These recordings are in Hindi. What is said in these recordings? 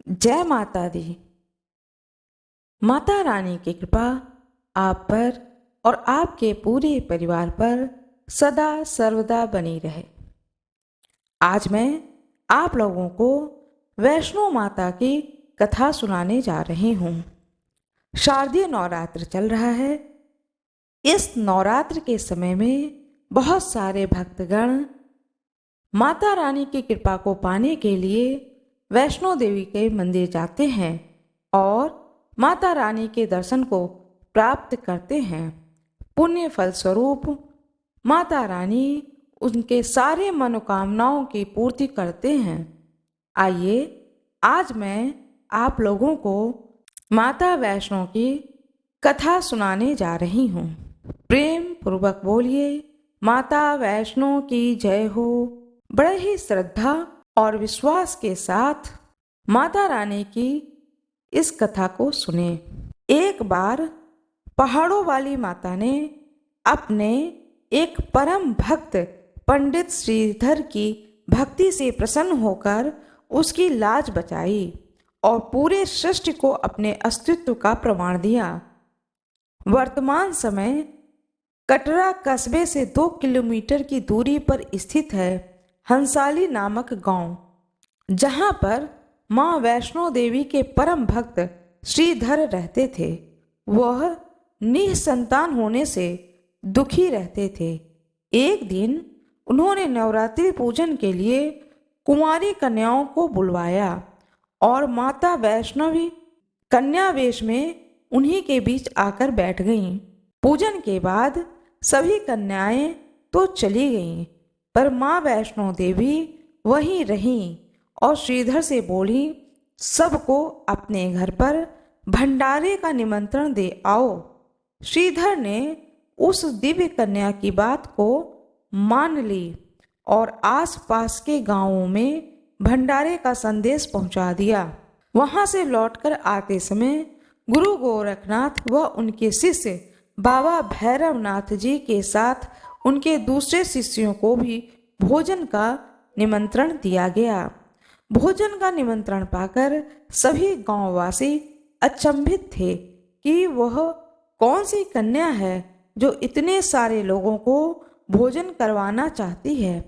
जय माता दी। माता रानी की कृपा आप पर और आपके पूरे परिवार पर सदा सर्वदा बनी रहे। आज मैं आप लोगों को वैष्णो माता की कथा सुनाने जा रही हूँ। शारदीय नवरात्र चल रहा है। इस नवरात्र के समय में बहुत सारे भक्तगण माता रानी की कृपा को पाने के लिए वैष्णो देवी के मंदिर जाते हैं और माता रानी के दर्शन को प्राप्त करते हैं। पुण्य फल स्वरूप माता रानी उनके सारे मनोकामनाओं की पूर्ति करते हैं। आइए आज मैं आप लोगों को माता वैष्णो की कथा सुनाने जा रही हूँ। प्रेम पूर्वक बोलिए माता वैष्णो की जय हो। बड़े ही श्रद्धा और विश्वास के साथ माता रानी की इस कथा को सुने। एक बार पहाड़ों वाली माता ने अपने एक परम भक्त पंडित श्रीधर की भक्ति से प्रसन्न होकर उसकी लाज बचाई और पूरे सृष्टि को अपने अस्तित्व का प्रमाण दिया। वर्तमान समय कटरा कस्बे से 2 किलोमीटर की दूरी पर स्थित है हंसाली नामक गांव, जहां पर मां वैष्णो देवी के परम भक्त श्रीधर रहते थे। वह निसंतान होने से दुखी रहते थे। एक दिन उन्होंने नवरात्रि पूजन के लिए कुंवारी कन्याओं को बुलवाया और माता वैष्णवी कन्या वेश में उन्हीं के बीच आकर बैठ गईं। पूजन के बाद सभी कन्याएं तो चली गईं, पर माँ वैष्णो देवी वहीं रहीं और श्रीधर से बोली, सबको अपने घर पर भंडारे का निमंत्रण दे आओ। श्रीधर ने उस दिव्य कन्या की बात को मान ली और आसपास के गांवों में भंडारे का संदेश पहुंचा दिया। वहां से लौटकर आते समय गुरु गोरखनाथ व उनके शिष्य बाबा भैरवनाथ जी के साथ उनके दूसरे शिष्यों को भी भोजन का निमंत्रण दिया गया। भोजन का निमंत्रण पाकर सभी गांववासी अचंभित थे कि वह कौन सी कन्या है जो इतने सारे लोगों को भोजन करवाना चाहती है।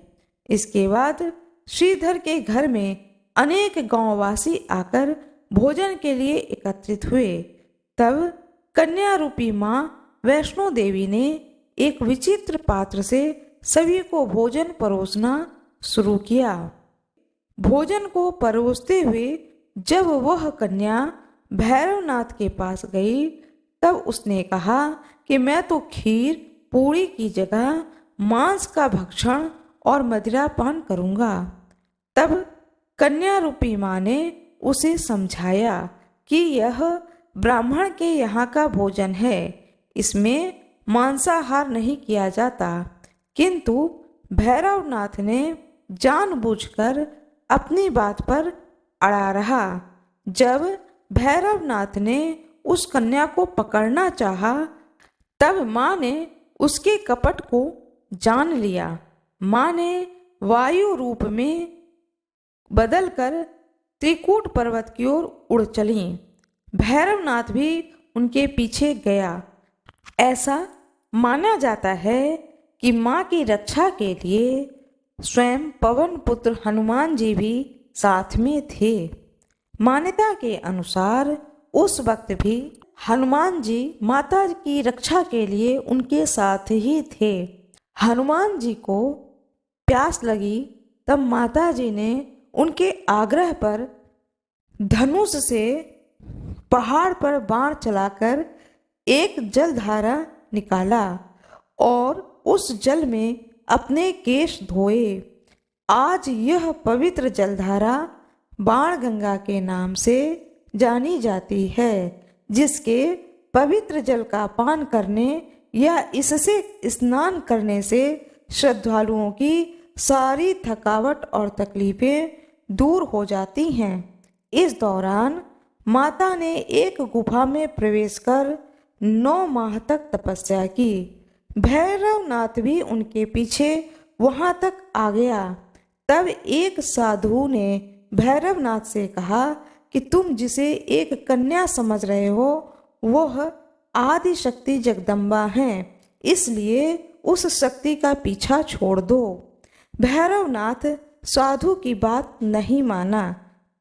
इसके बाद श्रीधर के घर में अनेक गांववासी आकर भोजन के लिए एकत्रित हुए। तब कन्या रूपी मां वैष्णो देवी ने एक विचित्र पात्र से सभी को भोजन परोसना शुरू किया। भोजन को परोसते हुए जब वह कन्या भैरवनाथ के पास गई, तब उसने कहा कि मैं तो खीर पूरी की जगह मांस का भक्षण और मदिरा पान करूंगा। तब कन्या रूपी मां ने उसे समझाया कि यह ब्राह्मण के यहाँ का भोजन है, इसमें मांसाहार नहीं किया जाता। किंतु भैरवनाथ ने जानबूझकर अपनी बात पर अड़ा रहा। जब भैरवनाथ ने उस कन्या को पकड़ना चाहा, तब माँ ने उसके कपट को जान लिया। माँ ने वायु रूप में बदलकर त्रिकूट पर्वत की ओर उड़ चली। भैरवनाथ भी उनके पीछे गया। ऐसा माना जाता है कि माँ की रक्षा के लिए स्वयं पवन पुत्र हनुमान जी भी साथ में थे। मान्यता के अनुसार उस वक्त भी हनुमान जी माता की रक्षा के लिए उनके साथ ही थे। हनुमान जी को प्यास लगी, तब माता जी ने उनके आग्रह पर धनुष से पहाड़ पर बाण चलाकर एक जलधारा निकाला और उस जल में अपने केश धोए। आज यह पवित्र जलधारा बाणगंगा के नाम से जानी जाती है, जिसके पवित्र जल का पान करने या इससे स्नान करने से श्रद्धालुओं की सारी थकावट और तकलीफें दूर हो जाती हैं। इस दौरान माता ने एक गुफा में प्रवेश कर 9 माह तक तपस्या की। भैरवनाथ भी उनके पीछे वहां तक आ गया। तब एक साधु ने भैरवनाथ से कहा कि तुम जिसे एक कन्या समझ रहे हो वह आदि शक्ति जगदम्बा है, इसलिए उस शक्ति का पीछा छोड़ दो। भैरवनाथ साधु की बात नहीं माना।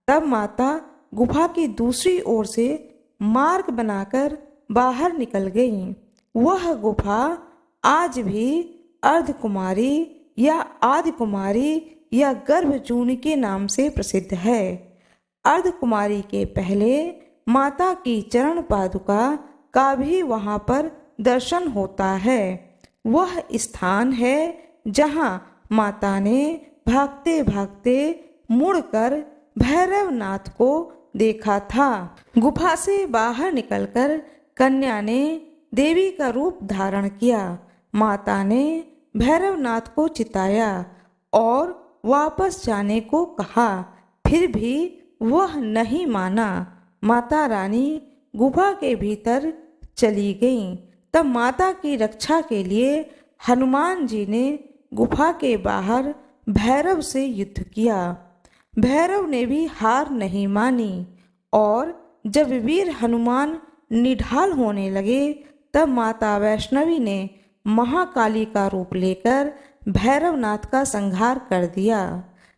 तब माता गुफा की दूसरी ओर से मार्ग बनाकर बाहर निकल गईं। वह गुफा आज भी अर्धकुमारी या आदि कुमारी या गर्भजूनी के नाम से प्रसिद्ध है। अर्धकुमारी के पहले माता की चरण पादुका का भी वहाँ पर दर्शन होता है। वह स्थान है जहाँ माता ने भागते भागते मुड़कर भैरवनाथ को देखा था। गुफा से बाहर निकलकर कन्या ने देवी का रूप धारण किया। माता ने भैरवनाथ को चिताया और वापस जाने को कहा, फिर भी वह नहीं माना। माता रानी गुफा के भीतर चली गईं। तब माता की रक्षा के लिए हनुमान जी ने गुफा के बाहर भैरव से युद्ध किया। भैरव ने भी हार नहीं मानी और जब वीर हनुमान निढाल होने लगे तब माता वैष्णवी ने महाकाली का रूप लेकर भैरवनाथ का संहार कर दिया।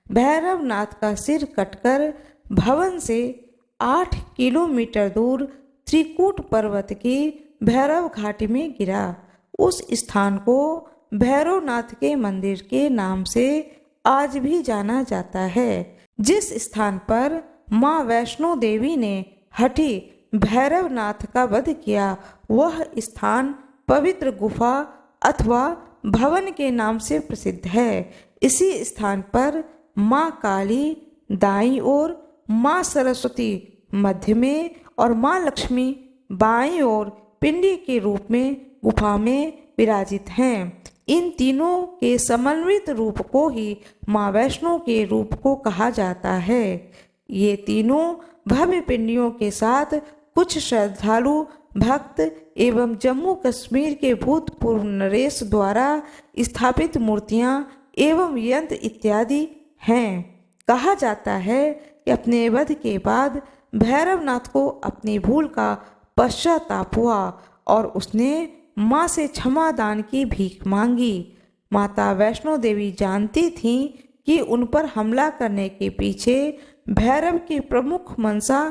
भैरवनाथ का सिर कटकर भवन से 8 किलोमीटर दूर त्रिकूट पर्वत की भैरव घाटी में गिरा। उस स्थान को भैरवनाथ के मंदिर के नाम से आज भी जाना जाता है। जिस स्थान पर माँ वैष्णो देवी ने हठी भैरवनाथ का वध किया वह स्थान पवित्र गुफा अथवा भवन के नाम से प्रसिद्ध है। इसी स्थान पर माँ काली दाईं ओर, माँ सरस्वती मध्य में और माँ लक्ष्मी बाईं ओर पिंडी के रूप में गुफा में विराजित हैं। इन तीनों के समन्वित रूप को ही माँ वैष्णो के रूप को कहा जाता है। ये तीनों भव्य पिंडियों के साथ कुछ श्रद्धालु भक्त एवं जम्मू कश्मीर के भूतपूर्व नरेश द्वारा स्थापित मूर्तियां एवं यंत्र इत्यादि हैं। कहा जाता है कि अपने वध के बाद भैरवनाथ को अपनी भूल का पश्चाताप हुआ और उसने माँ से क्षमा दान की भीख मांगी। माता वैष्णो देवी जानती थीं कि उन पर हमला करने के पीछे भैरव की प्रमुख मंशा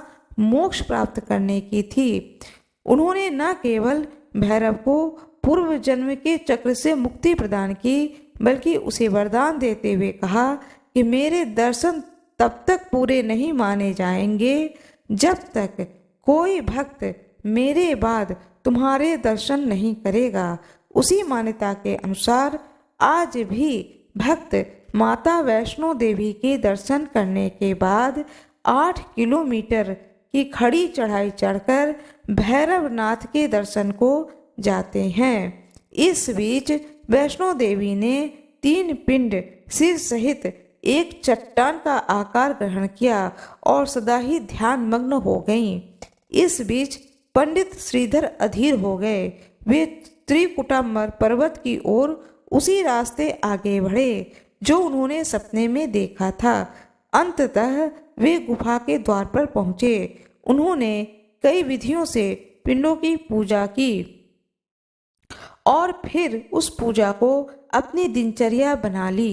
मोक्ष प्राप्त करने की थी। उन्होंने न केवल भैरव को पूर्व जन्म के चक्र से मुक्ति प्रदान की बल्कि उसे वरदान देते हुए कहा कि मेरे दर्शन तब तक पूरे नहीं माने जाएंगे जब तक कोई भक्त मेरे बाद तुम्हारे दर्शन नहीं करेगा। उसी मान्यता के अनुसार आज भी भक्त माता वैष्णो देवी के दर्शन करने के बाद 8 किलोमीटर की खड़ी चढ़ाई चढ़कर भैरवनाथ के दर्शन को जाते हैं। इस बीच वैष्णो देवी ने 3 पिंड सिर सहित एक चट्टान का आकार ग्रहण किया और सदा ही ध्यान मग्न हो गईं। इस बीच पंडित श्रीधर अधीर हो गए। वे त्रिकुटाम्बर पर्वत की ओर उसी रास्ते आगे बढ़े जो उन्होंने सपने में देखा था। अंततः वे गुफा के द्वार पर पहुंचे। उन्होंने कई विधियों से पिंडों की पूजा की और फिर उस पूजा को अपनी दिनचर्या बना ली।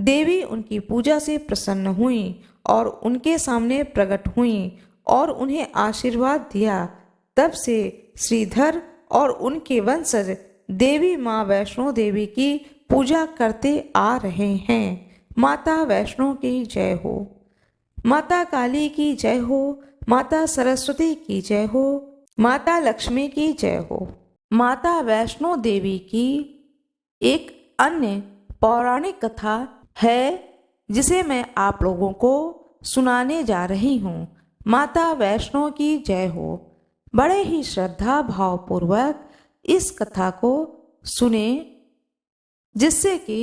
देवी उनकी पूजा से प्रसन्न हुईं और उनके सामने प्रकट हुईं और उन्हें आशीर्वाद दिया। तब से श्रीधर और उनके वंशज देवी माँ वैष्णो देवी की पूजा करते आ रहे हैं। माता वैष्णो की जय हो। माता काली की जय हो। माता सरस्वती की जय हो। माता लक्ष्मी की जय हो। माता वैष्णो देवी की एक अन्य पौराणिक कथा है जिसे मैं आप लोगों को सुनाने जा रही हूँ। माता वैष्णो की जय हो। बड़े ही श्रद्धा भावपूर्वक इस कथा को सुने जिससे कि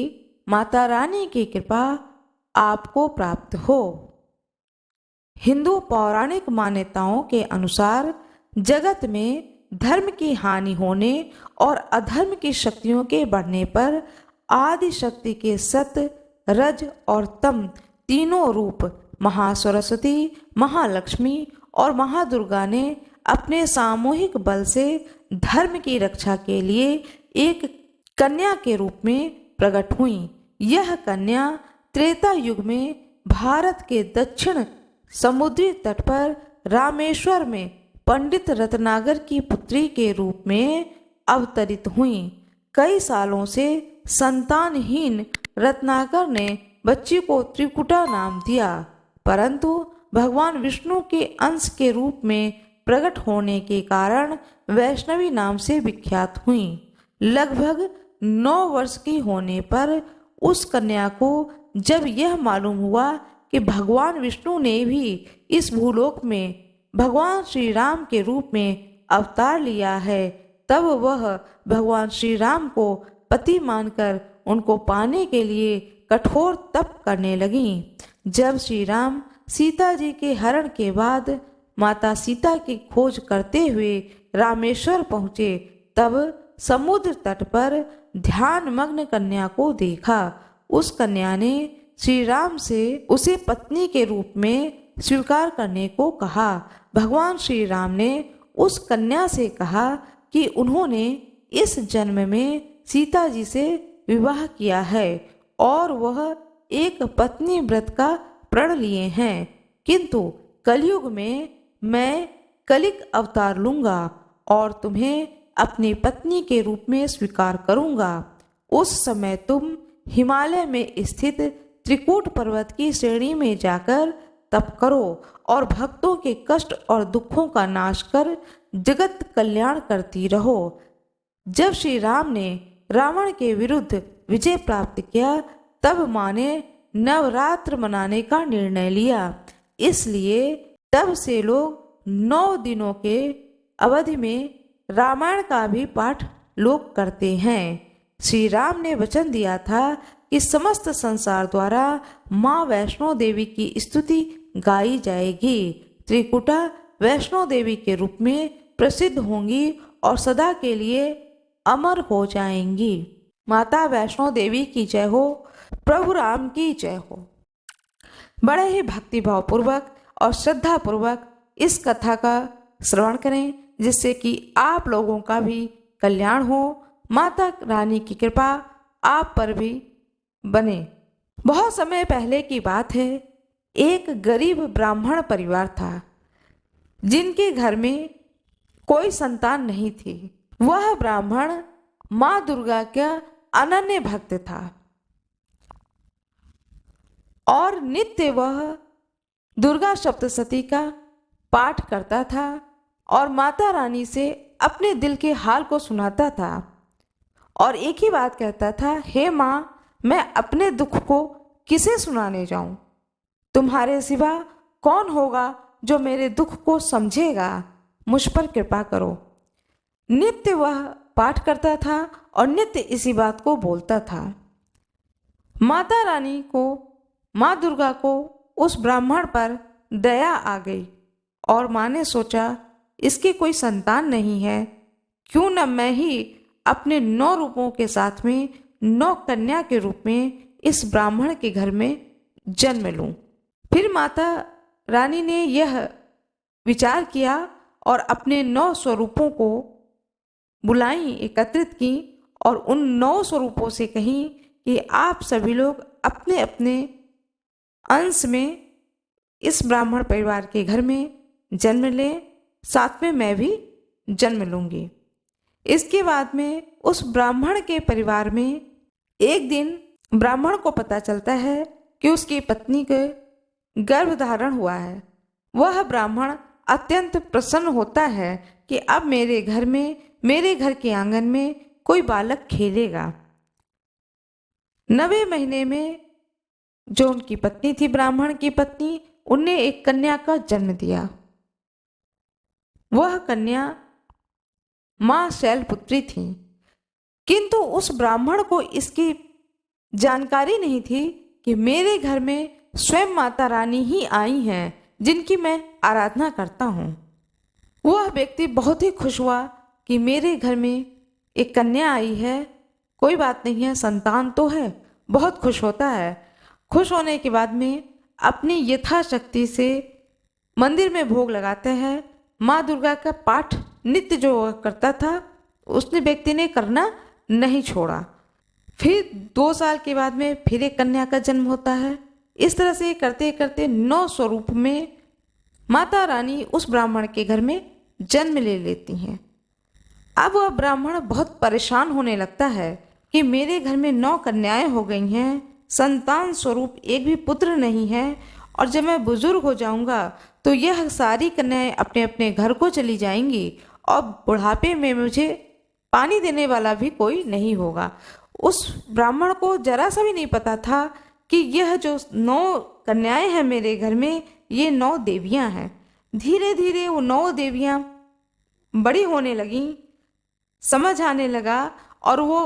माता रानी की कृपा आपको प्राप्त हो। हिंदू पौराणिक मान्यताओं के अनुसार जगत में धर्म की हानि होने और अधर्म की शक्तियों के बढ़ने पर आदि शक्ति के सत, रज और तम तीनों रूप महासरस्वती, महालक्ष्मी और महादुर्गा ने अपने सामूहिक बल से धर्म की रक्षा के लिए एक कन्या के रूप में प्रकट हुई। यह कन्या त्रेता युग में भारत के दक्षिण समुद्री तट पर रामेश्वर में पंडित रत्नाकर की पुत्री के रूप में अवतरित हुई। कई सालों से संतानहीन रत्नाकर ने बच्ची को त्रिकुटा नाम दिया, परंतु भगवान विष्णु के अंश के रूप में प्रकट होने के कारण वैष्णवी नाम से विख्यात हुई। लगभग 9 वर्ष की होने पर उस कन्या को जब यह मालूम हुआ कि भगवान विष्णु ने भी इस भूलोक में भगवान श्री राम के रूप में अवतार लिया है, तब वह भगवान श्री राम को पति मानकर उनको पाने के लिए कठोर तप करने लगी। जब श्री राम सीता जी के हरण के बाद माता सीता की खोज करते हुए रामेश्वर पहुँचे, तब समुद्र तट पर ध्यान मग्न कन्या को देखा। उस कन्या ने श्री राम से उसे पत्नी के रूप में स्वीकार करने को कहा। भगवान श्री राम ने उस कन्या से कहा कि उन्होंने इस जन्म में सीता जी से विवाह किया है और वह एक पत्नी व्रत का प्रण लिए हैं, किंतु कलयुग में मैं कलिक अवतार लूंगा और तुम्हें अपनी पत्नी के रूप में स्वीकार करूंगा। उस समय तुम हिमालय में स्थित त्रिकूट पर्वत की श्रेणी में जाकर तप करो और भक्तों के कष्ट और दुखों का नाश कर जगत कल्याण करती रहो। जब श्री राम ने रावण के विरुद्ध विजय प्राप्त किया, तब माँ ने नवरात्र मनाने का निर्णय लिया। इसलिए तब से लोग 9 दिनों के अवधि में रामायण का भी पाठ लोग करते हैं। श्री राम ने वचन दिया था कि समस्त संसार द्वारा माँ वैष्णो देवी की स्तुति गाई जाएगी। त्रिकुटा वैष्णो देवी के रूप में प्रसिद्ध होंगी और सदा के लिए अमर हो जाएंगी। माता वैष्णो देवी की जय हो, प्रभु राम की जय हो। बड़े ही भक्तिभाव पूर्वक और श्रद्धा पूर्वक इस कथा का श्रवण करें, जिससे कि आप लोगों का भी कल्याण हो। माता रानी की कृपा आप पर भी बने। बहुत समय पहले की बात है, एक गरीब ब्राह्मण परिवार था जिनके घर में कोई संतान नहीं थी। वह ब्राह्मण माँ दुर्गा का अनन्य भक्त था और नित्य वह दुर्गा सप्तशती का पाठ करता था और माता रानी से अपने दिल के हाल को सुनाता था और एक ही बात कहता था, हे माँ, मैं अपने दुख को किसे सुनाने जाऊं? तुम्हारे सिवा कौन होगा जो मेरे दुख को समझेगा? मुझ पर कृपा करो। नित्य वह पाठ करता था और नित्य इसी बात को बोलता था। माता रानी को, माँ दुर्गा को उस ब्राह्मण पर दया आ गई और माँ ने सोचा, इसके कोई संतान नहीं है, क्यों न मैं ही अपने 9 रूपों के साथ में 9 कन्या के रूप में इस ब्राह्मण के घर में जन्म लूं। फिर माता रानी ने यह विचार किया और अपने 9 स्वरूपों को बुलाई, एकत्रित की और उन 9 स्वरूपों से कही कि आप सभी लोग अपने अपने अंश में इस ब्राह्मण परिवार के घर में जन्म लें, साथ में मैं भी जन्म लूंगी। इसके बाद में उस ब्राह्मण के परिवार में एक दिन ब्राह्मण को पता चलता है कि उसकी पत्नी के गर्भ धारण हुआ है। वह ब्राह्मण अत्यंत प्रसन्न होता है कि अब मेरे घर में, मेरे घर के आंगन में कोई बालक खेलेगा। 9वें महीने में जो उनकी पत्नी थी, ब्राह्मण की पत्नी, उनने एक कन्या का जन्म दिया। वह कन्या माँ शैलपुत्री थी, किंतु उस ब्राह्मण को इसकी जानकारी नहीं थी कि मेरे घर में स्वयं माता रानी ही आई हैं, जिनकी मैं आराधना करता हूँ। वह व्यक्ति बहुत ही खुश हुआ कि मेरे घर में एक कन्या आई है, कोई बात नहीं है, संतान तो है। बहुत खुश होता है। खुश होने के बाद में अपनी यथाशक्ति से मंदिर में भोग लगाते हैं। माँ दुर्गा का पाठ नित्य जो वह करता था उसने व्यक्ति ने करना नहीं छोड़ा। फिर 2 साल के बाद में फिर एक कन्या का जन्म होता है। इस तरह से करते करते 9 स्वरूप में माता रानी उस ब्राह्मण के घर में जन्म ले लेती हैं। अब वह ब्राह्मण बहुत परेशान होने लगता है कि मेरे घर में 9 कन्याएं हो गई हैं, संतान स्वरूप एक भी पुत्र नहीं है, और जब मैं बुजुर्ग हो जाऊंगा तो यह सारी कन्याएं अपने अपने घर को चली जाएंगी और बुढ़ापे में मुझे पानी देने वाला भी कोई नहीं होगा। उस ब्राह्मण को जरा सा भी नहीं पता था कि यह जो 9 कन्याएं हैं मेरे घर में, ये 9 देवियां हैं। धीरे धीरे वो 9 देवियां बड़ी होने लगीं, समझ आने लगा, और वो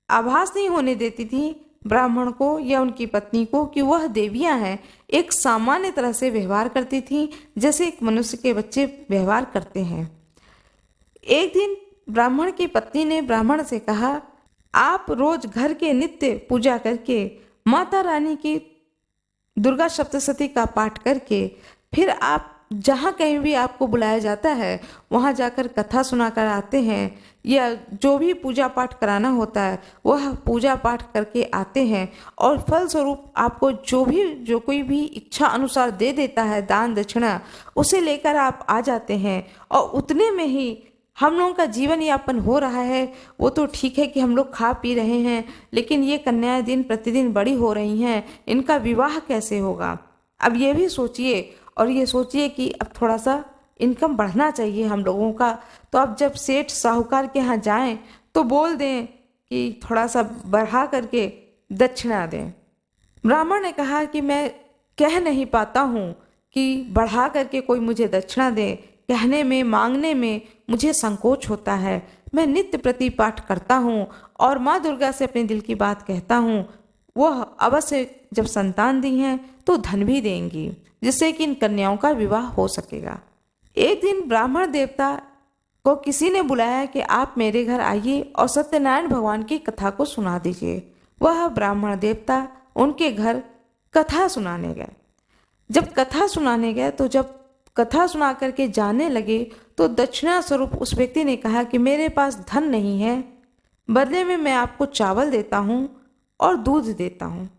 आभास नहीं होने देती थी ब्राह्मण को या उनकी पत्नी को कि वह देवियां हैं। एक सामान्य तरह से व्यवहार करती थी जैसे एक मनुष्य के बच्चे व्यवहार करते हैं। एक दिन ब्राह्मण की पत्नी ने ब्राह्मण से कहा, आप रोज घर के नित्य पूजा करके माता रानी की दुर्गा सप्तशती का पाठ करके फिर आप जहाँ कहीं भी आपको बुलाया जाता है वहाँ जाकर कथा सुनाकर आते हैं, या जो भी पूजा पाठ कराना होता है वह पूजा पाठ करके आते हैं, और फलस्वरूप आपको जो कोई भी इच्छा अनुसार दे देता है दान दक्षिणा, उसे लेकर आप आ जाते हैं, और उतने में ही हम लोगों का जीवन यापन हो रहा है। वो तो ठीक है कि हम लोग खा पी रहे हैं, लेकिन ये कन्याएं दिन प्रतिदिन बड़ी हो रही हैं, इनका विवाह कैसे होगा। अब ये भी सोचिए, और ये सोचिए कि अब थोड़ा सा इनकम बढ़ना चाहिए हम लोगों का। तो अब जब सेठ साहूकार के यहाँ जाएं तो बोल दें कि थोड़ा सा बढ़ा करके दक्षिणा दें। ब्राह्मण ने कहा कि मैं कह नहीं पाता हूँ कि बढ़ा करके कोई मुझे दक्षिणा दे, कहने में मांगने में मुझे संकोच होता है। मैं नित्य प्रति पाठ करता हूँ और माँ दुर्गा से अपने दिल की बात कहता हूँ, वह अवश्य जब संतान दी हैं तो धन भी देंगी, जिससे कि इन कन्याओं का विवाह हो सकेगा। एक दिन ब्राह्मण देवता को किसी ने बुलाया कि आप मेरे घर आइए और सत्यनारायण भगवान की कथा को सुना दीजिए। वह ब्राह्मण देवता उनके घर कथा सुनाने गए। जब कथा सुनाने गए तो जब कथा सुना करके जाने लगे तो दक्षिणा स्वरूप उस व्यक्ति ने कहा कि मेरे पास धन नहीं है, बदले में मैं आपको चावल देता हूँ और दूध देता हूँ।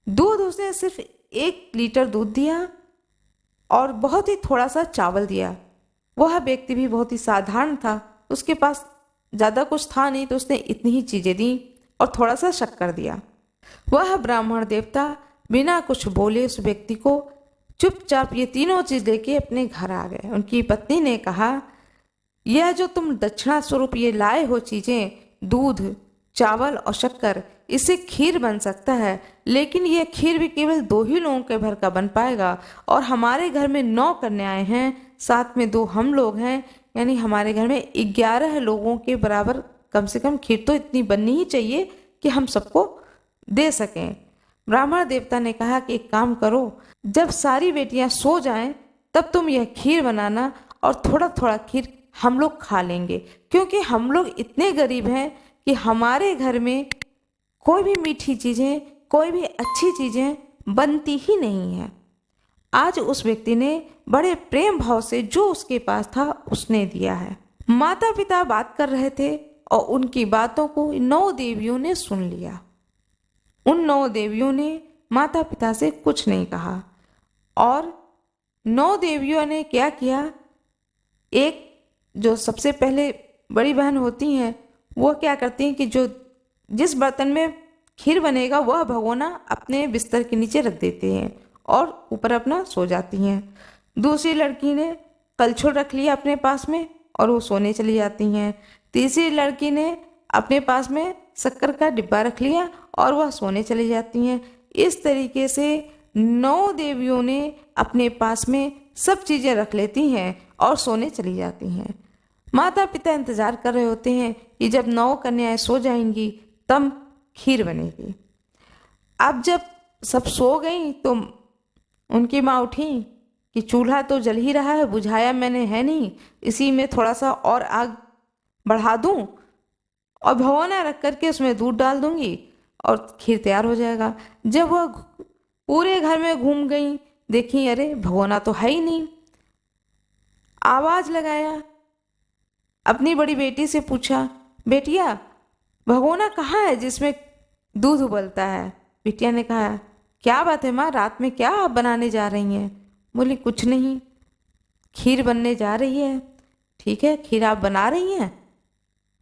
दूध उसने सिर्फ 1 लीटर दूध दिया और बहुत ही थोड़ा सा चावल दिया। वह व्यक्ति भी बहुत ही साधारण था, उसके पास ज़्यादा कुछ था नहीं, तो उसने इतनी ही चीज़ें दी और थोड़ा सा शक्कर दिया। वह ब्राह्मण देवता बिना कुछ बोले उस व्यक्ति को चुपचाप ये तीनों चीज़ लेके अपने घर आ गए। उनकी पत्नी ने कहा, यह जो तुम दक्षिणा स्वरूप ये लाए हो चीज़ें, दूध, चावल और शक्कर, इससे खीर बन सकता है, लेकिन यह खीर भी केवल 2 ही लोगों के भर का बन पाएगा, और हमारे घर में 9 कन्याएं हैं, साथ में 2 हम लोग हैं, यानी हमारे घर में 11 लोगों के बराबर कम से कम खीर तो इतनी बननी ही चाहिए कि हम सबको दे सकें। ब्राह्मण देवता ने कहा कि एक काम करो, जब सारी बेटियां सो जाएं तब तुम यह खीर बनाना और थोड़ा थोड़ा खीर हम लोग खा लेंगे, क्योंकि हम लोग इतने गरीब हैं कि हमारे घर में कोई भी मीठी चीज़ें, कोई भी अच्छी चीज़ें बनती ही नहीं हैं। आज उस व्यक्ति ने बड़े प्रेम भाव से जो उसके पास था उसने दिया है। माता पिता बात कर रहे थे और उनकी बातों को 9 देवियों ने सुन लिया। उन 9 देवियों ने माता पिता से कुछ नहीं कहा, और 9 देवियों ने क्या किया, एक जो सबसे पहले बड़ी बहन होती हैं वो क्या करती हैं कि जिस बर्तन में खीर बनेगा वह भगोना अपने बिस्तर के नीचे रख देते हैं और ऊपर अपना सो जाती हैं। दूसरी लड़की ने कलछुल रख लिया अपने पास में और वो सोने चली जाती हैं। तीसरी लड़की ने अपने पास में शक्कर का डिब्बा रख लिया और वह सोने चली जाती हैं। इस तरीके से 9 देवियों ने अपने पास में सब चीज़ें रख लेती हैं और सोने चली जाती हैं। माता पिता इंतज़ार कर रहे होते हैं कि जब 9 कन्याएं सो जाएंगी तब खीर बनेगी। अब जब सब सो गई तो उनकी माँ उठी कि चूल्हा तो जल ही रहा है, बुझाया मैंने है नहीं, इसी में थोड़ा सा और आग बढ़ा दूं और भगोना रख करके उसमें दूध डाल दूंगी और खीर तैयार हो जाएगा। जब वह पूरे घर में घूम गई, देखी अरे भगोना तो है ही नहीं। आवाज लगाया, अपनी बड़ी बेटी से पूछा, बेटिया भगोना कहाँ है जिसमें दूध उबलता है? बिटिया ने कहा, क्या बात है माँ, रात में क्या आप बनाने जा रही हैं? बोली, कुछ नहीं, खीर बनने जा रही है। ठीक है, खीर आप बना रही हैं,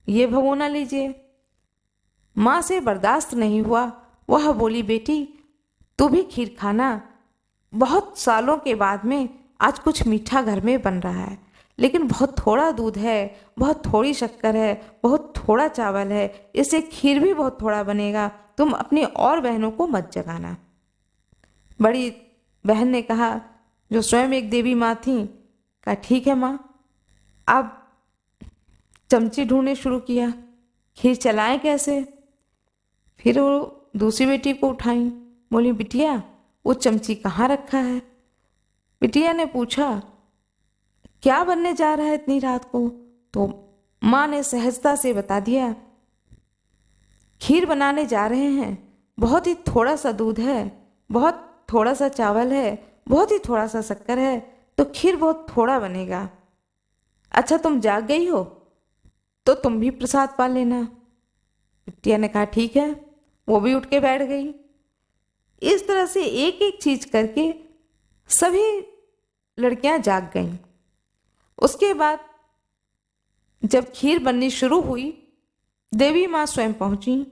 ये भगोना लीजिए। माँ से बर्दाश्त नहीं हुआ, वह बोली, बेटी तू भी खीर खाना, बहुत सालों के बाद में आज कुछ मीठा घर में बन रहा है, लेकिन बहुत थोड़ा दूध है, बहुत थोड़ी शक्कर है, बहुत थोड़ा चावल है, इससे खीर भी बहुत थोड़ा बनेगा, तुम अपनी और बहनों को मत जगाना। बड़ी बहन ने कहा, जो स्वयं एक देवी माँ थी, कहा ठीक है माँ। अब चमची ढूंढने शुरू किया, खीर चलाएं कैसे? फिर वो दूसरी बेटी को उठाई, बोली, बिटिया वो चमची कहाँ रखा है? बिटिया ने पूछा, क्या बनने जा रहा है इतनी रात को? तो माँ ने सहजता से बता दिया, खीर बनाने जा रहे हैं, बहुत ही थोड़ा सा दूध है, बहुत थोड़ा सा चावल है, बहुत ही थोड़ा सा शक्कर है, तो खीर बहुत थोड़ा बनेगा। अच्छा तुम जाग गई हो तो तुम भी प्रसाद पा लेना। बिटिया ने कहा ठीक है, वो भी उठ के बैठ गई। इस तरह से एक एक चीज करके सभी लड़कियां जाग गईं। उसके बाद जब खीर बननी शुरू हुई, देवी माँ स्वयं पहुंची।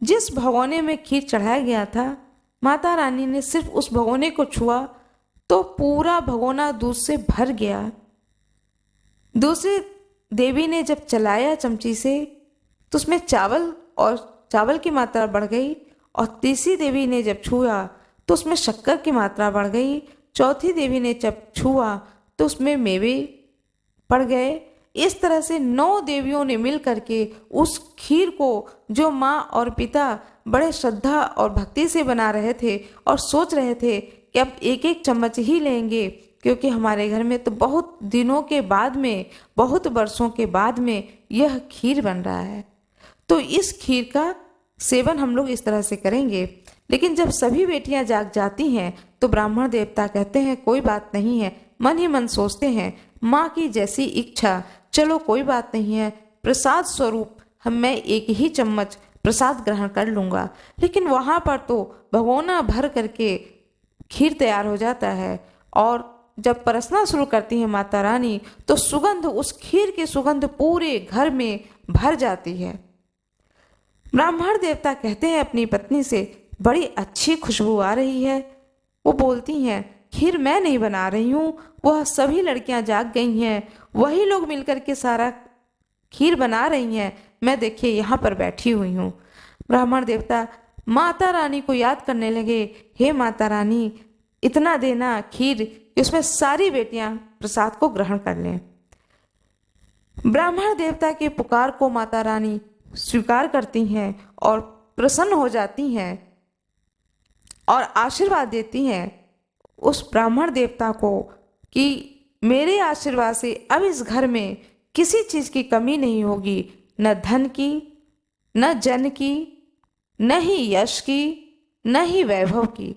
जिस भगोने में खीर चढ़ाया गया था, माता रानी ने सिर्फ उस भगोने को छुआ तो पूरा भगोना दूध से भर गया। दूसरी देवी ने जब चलाया चमची से तो उसमें चावल की मात्रा बढ़ गई, और तीसरी देवी ने जब छुआ तो उसमें शक्कर की मात्रा बढ़ गई। चौथी देवी ने जब छुआ तो उसमें मेवे पड़ गए। इस तरह से 9 देवियों ने मिल करके उस खीर को, जो माँ और पिता बड़े श्रद्धा और भक्ति से बना रहे थे और सोच रहे थे कि अब एक एक चम्मच ही लेंगे, क्योंकि हमारे घर में तो बहुत दिनों के बाद में, बहुत वर्षों के बाद में यह खीर बन रहा है, तो इस खीर का सेवन हम लोग इस तरह से करेंगे। लेकिन जब सभी बेटियां जाग जाती हैं तो ब्राह्मण देवता कहते हैं कोई बात नहीं है, मन ही मन सोचते हैं माँ की जैसी इच्छा, चलो कोई बात नहीं है, प्रसाद स्वरूप मैं एक ही चम्मच प्रसाद ग्रहण कर लूँगा। लेकिन वहाँ पर तो भगोना भर करके खीर तैयार हो जाता है, और जब परसना शुरू करती है माता रानी तो सुगंध, उस खीर की सुगंध पूरे घर में भर जाती है। ब्राह्मण देवता कहते हैं अपनी पत्नी से, बड़ी अच्छी खुशबू आ रही है। वो बोलती हैं, खीर मैं नहीं बना रही हूँ, वह सभी लड़कियां जाग गई हैं, वही लोग मिलकर के सारा खीर बना रही हैं, मैं देखिए यहाँ पर बैठी हुई हूँ। ब्राह्मण देवता माता रानी को याद करने लगे, हे माता रानी इतना देना खीर कि उसमें सारी बेटियां प्रसाद को ग्रहण कर लें। ब्राह्मण देवता के पुकार को माता रानी स्वीकार करती हैं और प्रसन्न हो जाती हैं और आशीर्वाद देती हैं उस ब्राह्मण देवता को कि मेरे आशीर्वाद से अब इस घर में किसी चीज की कमी नहीं होगी, न धन की, न जन की, न ही यश की, न ही वैभव की।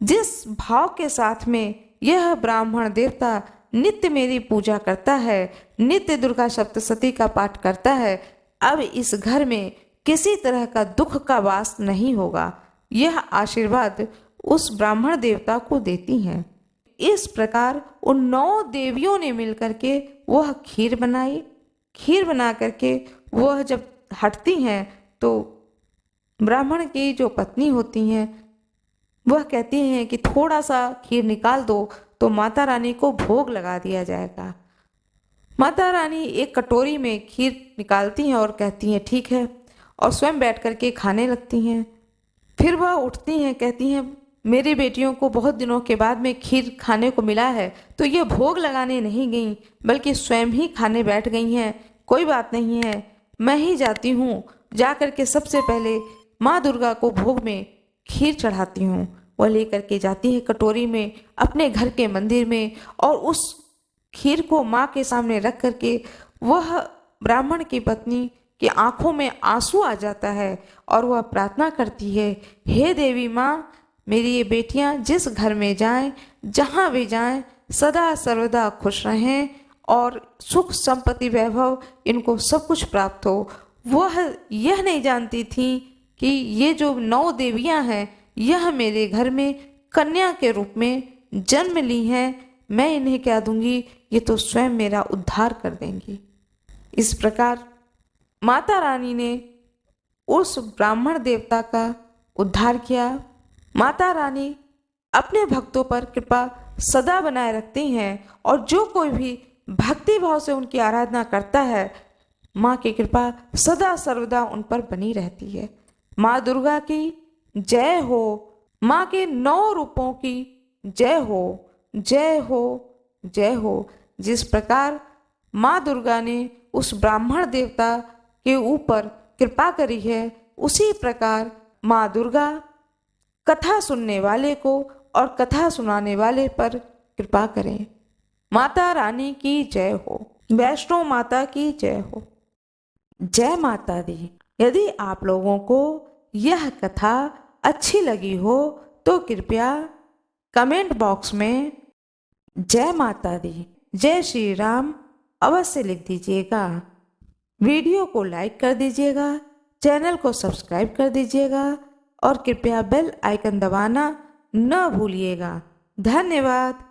जिस भाव के साथ में यह ब्राह्मण देवता नित्य मेरी पूजा करता है, नित्य दुर्गा सप्तशती का पाठ करता है, अब इस घर में किसी तरह का दुख का वास नहीं होगा। यह आशीर्वाद उस ब्राह्मण देवता को देती हैं। इस प्रकार उन 9 देवियों ने मिलकर के वह खीर बनाई। खीर बना करके वह जब हटती हैं तो ब्राह्मण की जो पत्नी होती हैं वह कहती हैं कि थोड़ा सा खीर निकाल दो तो माता रानी को भोग लगा दिया जाएगा। माता रानी एक कटोरी में खीर निकालती हैं और कहती हैं ठीक है, और स्वयं बैठ करके खाने लगती हैं। फिर वह उठती हैं, कहती हैं मेरी बेटियों को बहुत दिनों के बाद में खीर खाने को मिला है, तो ये भोग लगाने नहीं गई बल्कि स्वयं ही खाने बैठ गई हैं। कोई बात नहीं है, मैं ही जाती हूँ, जा कर के सबसे पहले माँ दुर्गा को भोग में खीर चढ़ाती हूँ। वह लेकर के जाती है कटोरी में अपने घर के मंदिर में, और उस खीर को माँ के सामने रख करके वह ब्राह्मण की पत्नी की आंखों में आंसू आ जाता है और वह प्रार्थना करती है, हे देवी माँ, मेरी ये बेटियां जिस घर में जाएं, जहां भी जाएं, सदा सर्वदा खुश रहें और सुख संपत्ति वैभव इनको सब कुछ प्राप्त हो। वह यह नहीं जानती थी कि ये जो 9 देवियां हैं यह मेरे घर में कन्या के रूप में जन्म ली हैं। मैं इन्हें क्या दूंगी, ये तो स्वयं मेरा उद्धार कर देंगी। इस प्रकार माता रानी ने उस ब्राह्मण देवता का उद्धार किया। माता रानी अपने भक्तों पर कृपा सदा बनाए रखती हैं और जो कोई भी भक्ति भाव से उनकी आराधना करता है, माँ की कृपा सदा सर्वदा उन पर बनी रहती है। माँ दुर्गा की जय हो, माँ के 9 रूपों की जय हो, जय हो, जय हो। जिस प्रकार माँ दुर्गा ने उस ब्राह्मण देवता के ऊपर कृपा करी है, उसी प्रकार माँ दुर्गा कथा सुनने वाले को और कथा सुनाने वाले पर कृपा करें। माता रानी की जय हो, वैष्णो माता की जय हो। जय माता दी। यदि आप लोगों को यह कथा अच्छी लगी हो तो कृपया कमेंट बॉक्स में जय माता दी, जय श्री राम अवश्य लिख दीजिएगा। वीडियो को लाइक कर दीजिएगा, चैनल को सब्सक्राइब कर दीजिएगा और कृपया बेल आइकन दबाना न भूलिएगा। धन्यवाद।